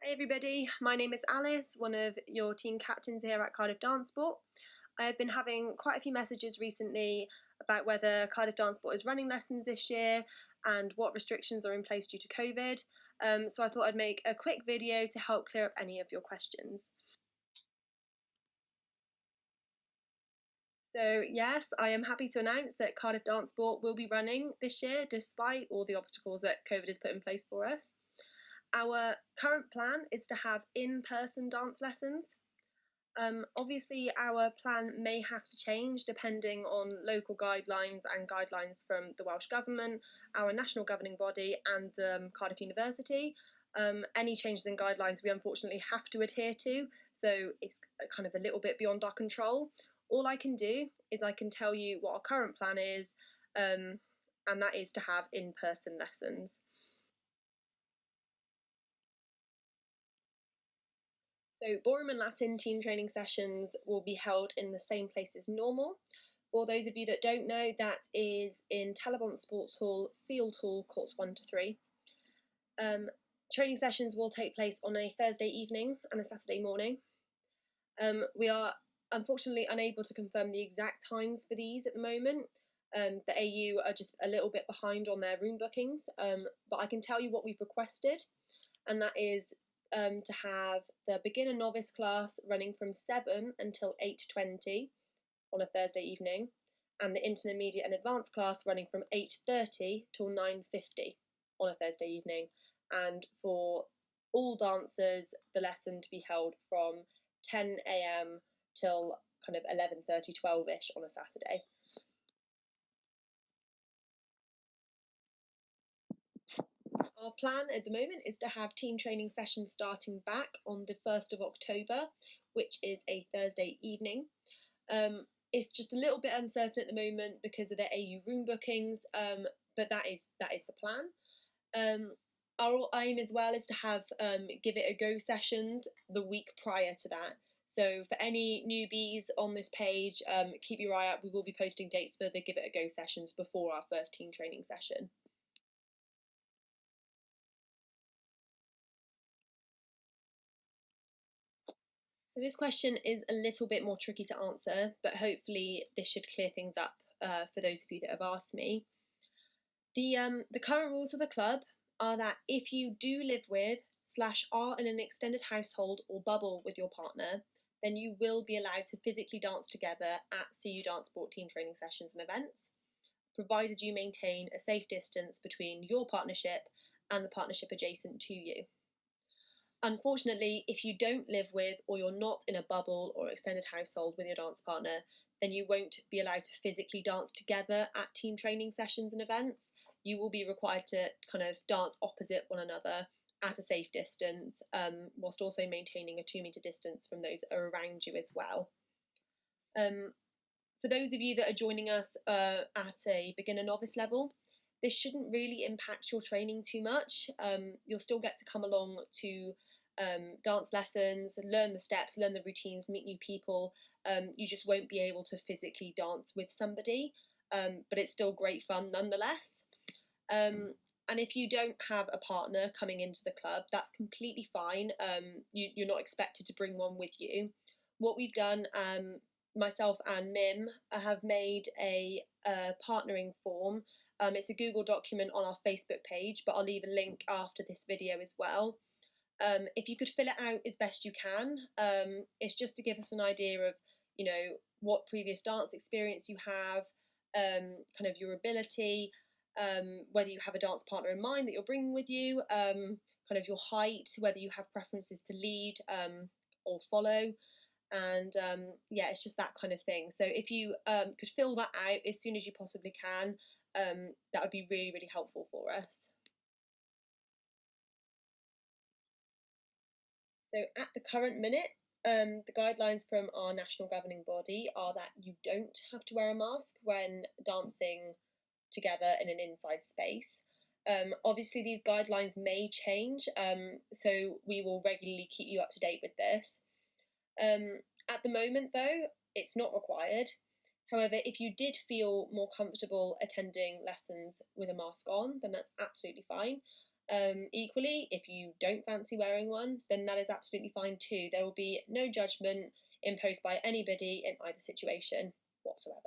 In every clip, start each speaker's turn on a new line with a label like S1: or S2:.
S1: Hey everybody, my name is Alice, one of your team captains here at Cardiff Dance Sport. I've been having quite a few messages recently about whether Cardiff Dance Sport is running lessons this year and what restrictions are in place due to COVID. So I thought I'd make a quick video to help clear up any of your questions. So yes, I am happy to announce that Cardiff Dance Sport will be running this year despite all the obstacles that COVID has put in place for us. Our current plan is to have in-person dance lessons. Obviously, our plan may have to change depending on local guidelines and guidelines from the Welsh Government, our national governing body, and Cardiff University. Any changes in guidelines we unfortunately have to adhere to, so it's kind of a little bit beyond our control. All I can do is I can tell you what our current plan is, and that is to have in-person lessons. So ballroom and Latin team training sessions will be held in the same place as normal. For those of you that don't know, that is in Talabont Sports Hall, Field Hall, courts 1 to 3. Training sessions will take place on a Thursday evening and a Saturday morning. We are unfortunately unable to confirm the exact times for these at the moment. The AU are just a little bit behind on their room bookings, but I can tell you what we've requested, and that is to have the beginner novice class running from 7 until 8:20 on a Thursday evening, and the intermediate and advanced class running from 8:30 till 9:50 on a Thursday evening, and for all dancers the lesson to be held from 10 a.m. till kind of 11:30, 12ish on a Saturday. Our plan at the moment is to have team training sessions starting back on the 1st of October, which is a Thursday evening. It's just a little bit uncertain at the moment because of the AU room bookings, but that is the plan. Our aim as well is to have Give It a Go sessions the week prior to that. So for any newbies on this page, keep your eye out. We will be posting dates for the Give It a Go sessions before our first team training session. So this question is a little bit more tricky to answer, but hopefully this should clear things up for those of you that have asked me. The current rules of the club are that if you do live with / are in an extended household or bubble with your partner, then you will be allowed to physically dance together at CU Dance Sport team training sessions and events, provided you maintain a safe distance between your partnership and the partnership adjacent to you. Unfortunately, if you don't live with or you're not in a bubble or extended household with your dance partner, then you won't be allowed to physically dance together at team training sessions and events. You will be required to kind of dance opposite one another at a safe distance, whilst also maintaining a 2-meter distance from those that are around you as well. For those of you that are joining us at a beginner novice level, this shouldn't really impact your training too much. You'll still get to come along to dance lessons, learn the steps, learn the routines, meet new people. You just won't be able to physically dance with somebody, but it's still great fun nonetheless. And if you don't have a partner coming into the club, that's completely fine. You're not expected to bring one with you. What we've done, myself and Mim have made a partnering form. It's a Google document on our Facebook page, but I'll leave a link after this video as well. If you could fill it out as best you can, it's just to give us an idea of, you know, what previous dance experience you have, kind of your ability, whether you have a dance partner in mind that you're bringing with you, kind of your height, whether you have preferences to lead or follow, and yeah, it's just that kind of thing. So if you could fill that out as soon as you possibly can, that would be really, really helpful for us. So at the current minute, the guidelines from our national governing body are that you don't have to wear a mask when dancing together in an inside space. Obviously, these guidelines may change, so we will regularly keep you up to date with this. At the moment, though, it's not required. However, if you did feel more comfortable attending lessons with a mask on, then that's absolutely fine. Equally, if you don't fancy wearing one, then that is absolutely fine too. There will be no judgment imposed by anybody in either situation whatsoever.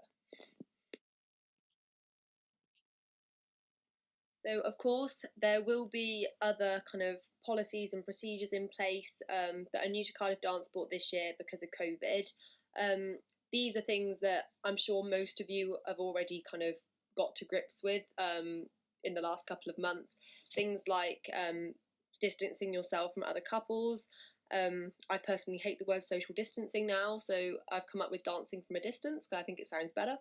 S1: So, of course, there will be other kind of policies and procedures in place that are new to Cardiff Dance Sport this year because of COVID. Um, these are things that I'm sure most of you have already kind of got to grips with in the last couple of months. Things like distancing yourself from other couples. I personally hate the word social distancing now, so I've come up with dancing from a distance because I think it sounds better.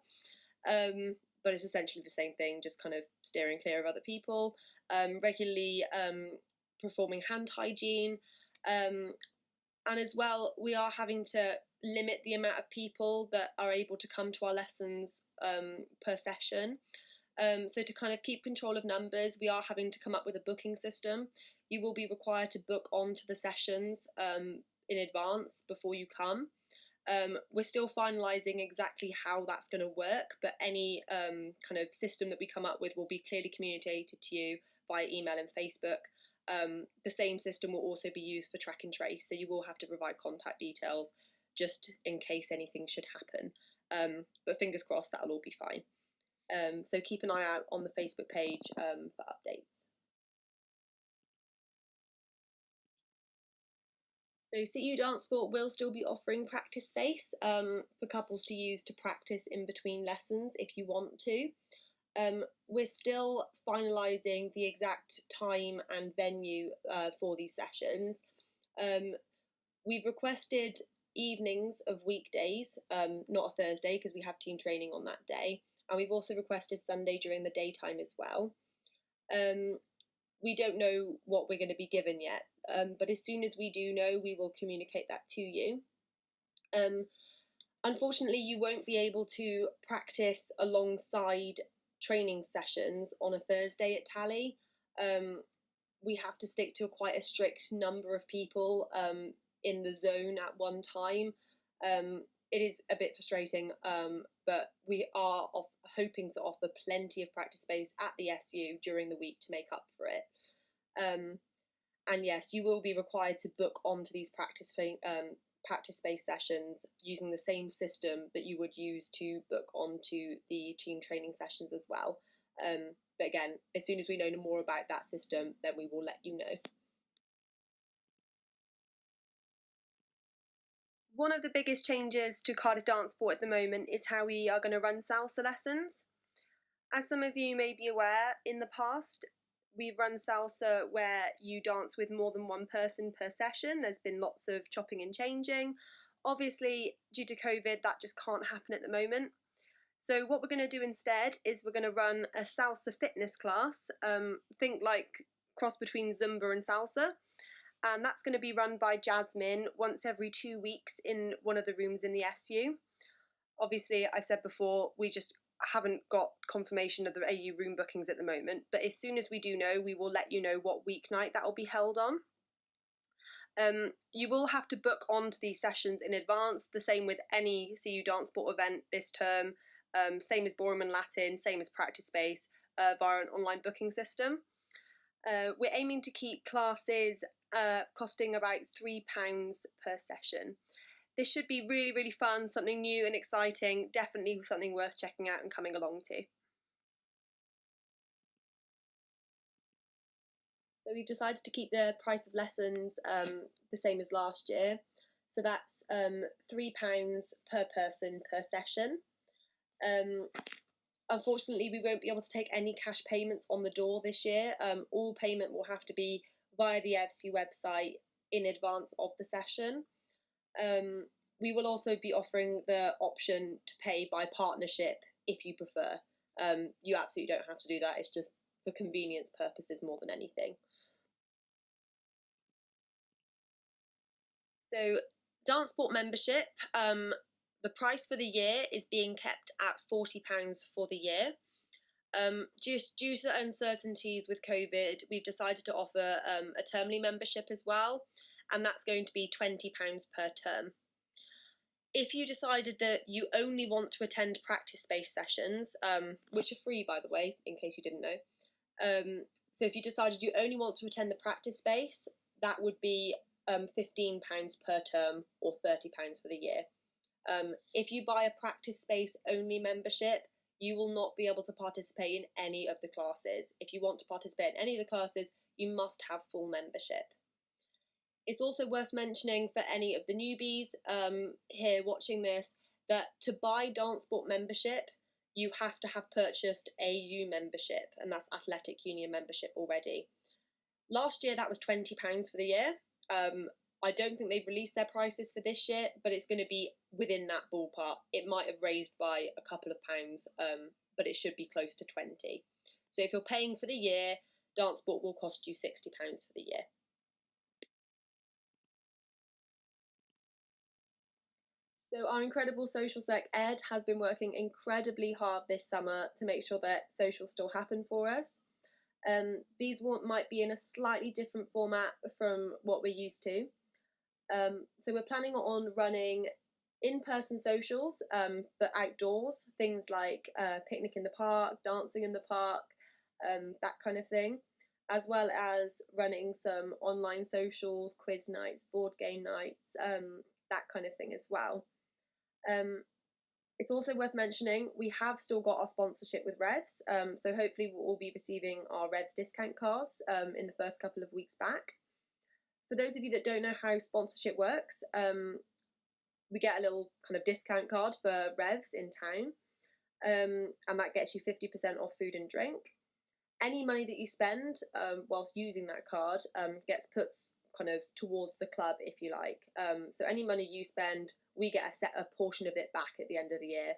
S1: But it's essentially the same thing, just kind of steering clear of other people, regularly performing hand hygiene, and as well, we are having to limit the amount of people that are able to come to our lessons per session. So to kind of keep control of numbers, we are having to come up with a booking system. You will be required to book onto the sessions in advance before you come. We're still finalising exactly how that's going to work, but any kind of system that we come up with will be clearly communicated to you via email and Facebook. The same system will also be used for track and trace, so you will have to provide contact details just in case anything should happen. But fingers crossed that'll all be fine. So keep an eye out on the Facebook page for updates. So CU Dance Sport will still be offering practice space for couples to use to practice in between lessons if you want to. We're still finalising the exact time and venue for these sessions. We've requested evenings of weekdays, not a Thursday because we have team training on that day, and we've also requested Sunday during the daytime as well. We don't know what we're going to be given yet, but as soon as we do know, we will communicate that to you. Unfortunately, you won't be able to practice alongside training sessions on a Thursday at Tally. We have to stick to quite a strict number of people in the zone at one time. It is a bit frustrating, but we are hoping to offer plenty of practice space at the SU during the week to make up for it. And yes, you will be required to book onto these practice space sessions using the same system that you would use to book onto the team training sessions as well. But again, as soon as we know more about that system, then we will let you know. One of the biggest changes to Cardiff Dance Sport at the moment is how we are going to run salsa lessons. As some of you may be aware, in the past, we've run salsa where you dance with more than one person per session. There's been lots of chopping and changing. Obviously, due to COVID, that just can't happen at the moment. So what we're going to do instead is we're going to run a salsa fitness class. Think like cross between Zumba and salsa. And that's going to be run by Jasmine once every 2 weeks in one of the rooms in the SU. Obviously, I've said before, we just haven't got confirmation of the AU room bookings at the moment, but as soon as we do know, we will let you know what weeknight that will be held on. You will have to book onto these sessions in advance, the same with any CU Dance Sport event this term, same as Ballroom and Latin, same as Practice Space, via an online booking system. We're aiming to keep classes costing about £3 per session. This should be really, really fun, something new and exciting, definitely something worth checking out and coming along to. So we've decided to keep the price of lessons the same as last year. So that's £3 per person per session. Unfortunately, we won't be able to take any cash payments on the door this year. All payment will have to be via the EVSU website in advance of the session. We will also be offering the option to pay by partnership if you prefer. You absolutely don't have to do that. It's just for convenience purposes more than anything. So Dance Sport membership, the price for the year is being kept at £40 for the year. Just due to the uncertainties with COVID, we've decided to offer a termly membership as well, and that's going to be £20 per term. If you decided that you only want to attend practice space sessions, which are free by the way, in case you didn't know, So if you decided you only want to attend the practice space, that would be £15 per term or £30 for the year. If you buy a practice space only membership, you will not be able to participate in any of the classes. If you want to participate in any of the classes, you must have full membership. It's also worth mentioning for any of the newbies here watching this, that to buy Dance Sport membership, you have to have purchased AU membership, and that's Athletic Union membership already. Last year that was £20 for the year. I don't think they've released their prices for this year, but it's going to be within that ballpark. It might have raised by a couple of pounds, but it should be close to 20. So if you're paying for the year, Dance Sport will cost you £60 for the year. So our incredible social sec Ed has been working incredibly hard this summer to make sure that socials still happen for us. These might be in a slightly different format from what we're used to. So we're planning on running in-person socials, but outdoors, things like picnic in the park, dancing in the park, that kind of thing, as well as running some online socials, quiz nights, board game nights, that kind of thing as well. It's also worth mentioning we have still got our sponsorship with Revs, so hopefully we'll all be receiving our Revs discount cards in the first couple of weeks back. For those of you that don't know how sponsorship works, we get a little kind of discount card for Revs in town, and that gets you 50% off food and drink. Any money that you spend whilst using that card gets put kind of towards the club, if you like. So any money you spend, we get a portion of it back at the end of the year.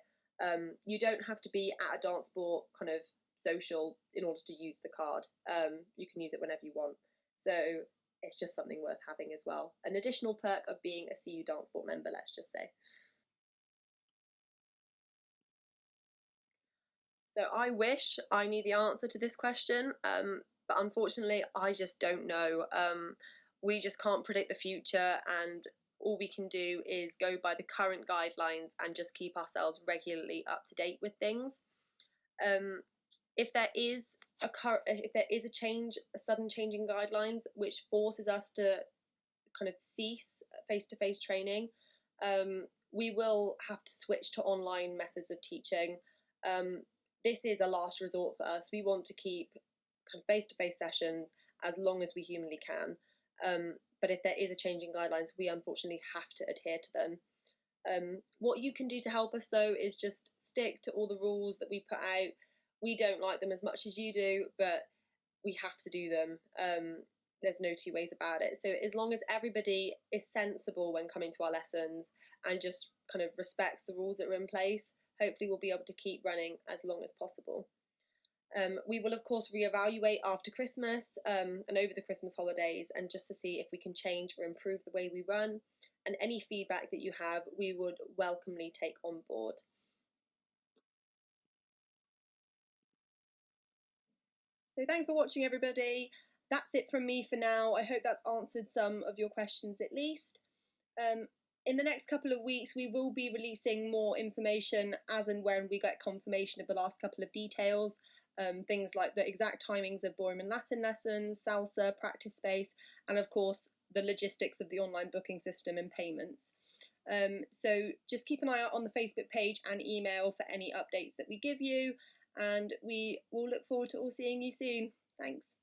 S1: You don't have to be at a Dance Sport kind of social in order to use the card. You can use it whenever you want. So it's just something worth having as well. An additional perk of being a CU Dance Sport member, let's just say. So I wish I knew the answer to this question, but unfortunately I just don't know. We just can't predict the future, and all we can do is go by the current guidelines and just keep ourselves regularly up to date with things. If there is a change, a sudden change in guidelines which forces us to kind of cease face-to-face training, we will have to switch to online methods of teaching. This is a last resort for us. We want to keep kind of face-to-face sessions as long as we humanly can. But if there is a change in guidelines, we unfortunately have to adhere to them. What you can do to help us, though, is just stick to all the rules that we put out. We don't like them as much as you do, but we have to do them. There's no two ways about it. So as long as everybody is sensible when coming to our lessons and just kind of respects the rules that are in place, hopefully we'll be able to keep running as long as possible. We will, of course, reevaluate after Christmas and over the Christmas holidays, and just to see if we can change or improve the way we run. And any feedback that you have, we would welcomely take on board. So thanks for watching, everybody. That's it from me for now. I hope that's answered some of your questions at least. In the next couple of weeks, we will be releasing more information as and when we get confirmation of the last couple of details. Things like the exact timings of ballroom and Latin lessons, salsa, practice space, and of course the logistics of the online booking system and payments. So just keep an eye out on the Facebook page and email for any updates that we give you, and we will look forward to all seeing you soon. Thanks.